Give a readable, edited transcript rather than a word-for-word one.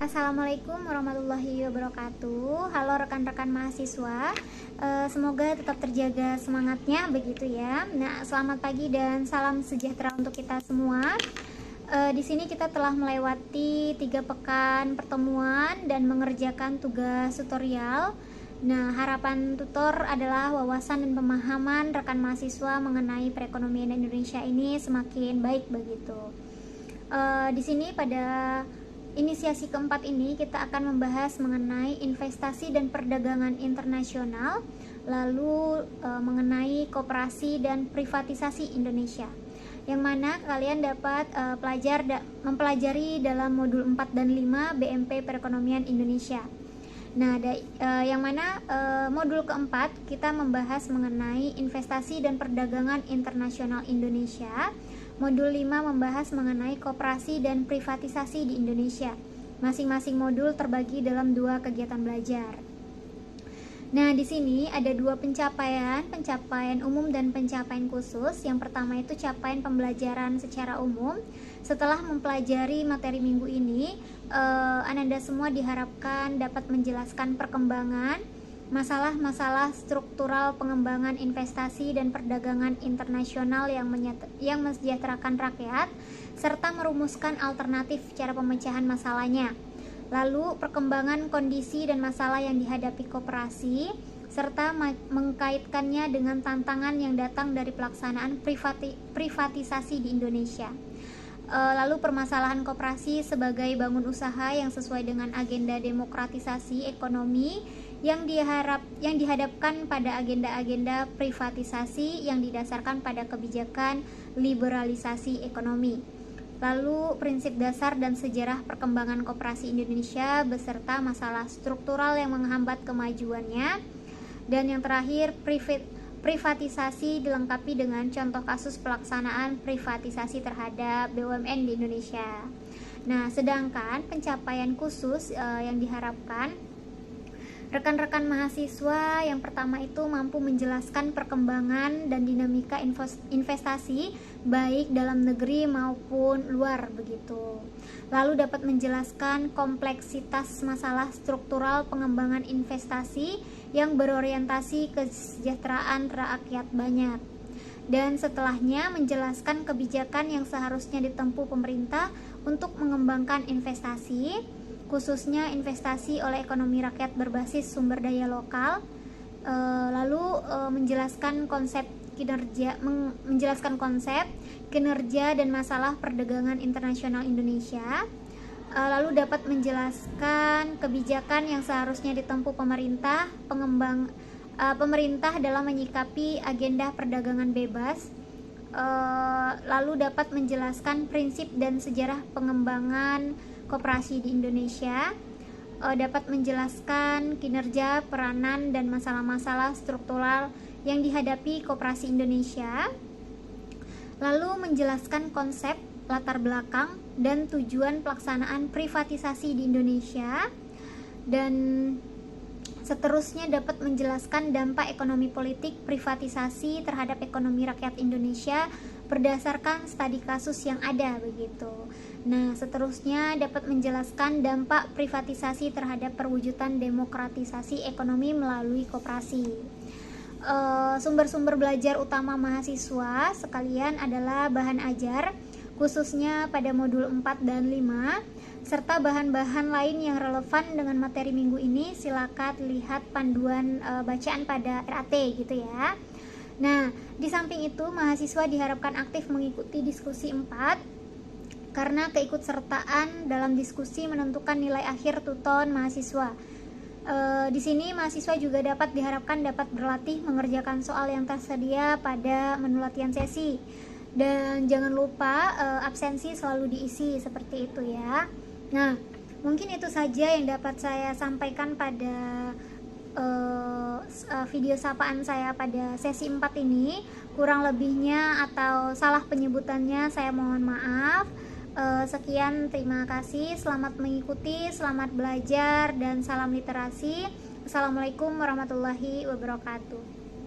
Assalamualaikum warahmatullahi wabarakatuh. Halo rekan-rekan mahasiswa, semoga tetap terjaga semangatnya begitu ya. Nah, selamat pagi dan salam sejahtera untuk kita semua. Di sini kita telah melewati 3 pekan pertemuan dan mengerjakan tugas tutorial. Nah, harapan tutor adalah wawasan dan pemahaman rekan mahasiswa mengenai perekonomian Indonesia ini semakin baik begitu. Di sini pada inisiasi keempat ini kita akan membahas mengenai investasi dan perdagangan internasional, lalu mengenai koperasi dan privatisasi Indonesia, yang mana kalian dapat mempelajari dalam modul 4 dan 5 BMP Perekonomian Indonesia. Nah, yang mana modul keempat kita membahas mengenai investasi dan perdagangan internasional Indonesia. Modul 5 membahas mengenai koperasi dan privatisasi di Indonesia. Masing-masing modul terbagi dalam 2 kegiatan belajar. Nah, di sini ada 2 pencapaian umum dan pencapaian khusus. Yang pertama itu capaian pembelajaran secara umum. Setelah mempelajari materi minggu ini, Ananda semua diharapkan dapat menjelaskan perkembangan masalah-masalah struktural pengembangan investasi dan perdagangan internasional yang mensejahterakan rakyat, serta merumuskan alternatif cara pemecahan masalahnya. Lalu perkembangan kondisi dan masalah yang dihadapi koperasi, serta mengkaitkannya dengan tantangan yang datang dari pelaksanaan privatisasi di Indonesia. Lalu permasalahan koperasi sebagai bangun usaha yang sesuai dengan agenda demokratisasi ekonomi yang dihadapkan pada agenda-agenda privatisasi yang didasarkan pada kebijakan liberalisasi ekonomi. Lalu prinsip dasar dan sejarah perkembangan koperasi Indonesia beserta masalah struktural yang menghambat kemajuannya. Dan yang terakhir, privatisasi dilengkapi dengan contoh kasus pelaksanaan privatisasi terhadap BUMN di Indonesia. Nah, sedangkan pencapaian khusus yang diharapkan rekan-rekan mahasiswa yang pertama itu mampu menjelaskan perkembangan dan dinamika investasi baik dalam negeri maupun luar begitu. Lalu dapat menjelaskan kompleksitas masalah struktural pengembangan investasi yang berorientasi kesejahteraan rakyat banyak. Dan setelahnya menjelaskan kebijakan yang seharusnya ditempuh pemerintah untuk mengembangkan investasi, khususnya investasi oleh ekonomi rakyat berbasis sumber daya lokal. Lalu menjelaskan konsep kinerja dan masalah perdagangan internasional Indonesia. Lalu dapat menjelaskan kebijakan yang seharusnya ditempuh pemerintah dalam menyikapi agenda perdagangan bebas. Lalu dapat menjelaskan prinsip dan sejarah pengembangan koperasi di Indonesia, dapat menjelaskan kinerja, peranan, dan masalah-masalah struktural yang dihadapi koperasi Indonesia, lalu menjelaskan konsep, latar belakang, dan tujuan pelaksanaan privatisasi di Indonesia, dan seterusnya dapat menjelaskan dampak ekonomi politik privatisasi terhadap ekonomi rakyat Indonesia berdasarkan studi kasus yang ada begitu. Nah, seterusnya dapat menjelaskan dampak privatisasi terhadap perwujudan demokratisasi ekonomi melalui koperasi. Sumber-sumber belajar utama mahasiswa sekalian adalah bahan ajar, khususnya pada modul 4 dan 5, serta bahan-bahan lain yang relevan dengan materi minggu ini. Silakan lihat panduan bacaan pada RAT gitu ya. Nah, di samping itu mahasiswa diharapkan aktif mengikuti diskusi 4 karena keikutsertaan dalam diskusi menentukan nilai akhir tuton mahasiswa. Di sini mahasiswa juga diharapkan dapat berlatih mengerjakan soal yang tersedia pada menu latihan sesi. Dan jangan lupa absensi selalu diisi seperti itu ya. Nah, mungkin itu saja yang dapat saya sampaikan pada video sapaan saya pada sesi 4 ini. Kurang lebihnya atau salah penyebutannya saya mohon maaf. Sekian, terima kasih, selamat mengikuti, selamat belajar, dan salam literasi. Assalamualaikum warahmatullahi wabarakatuh.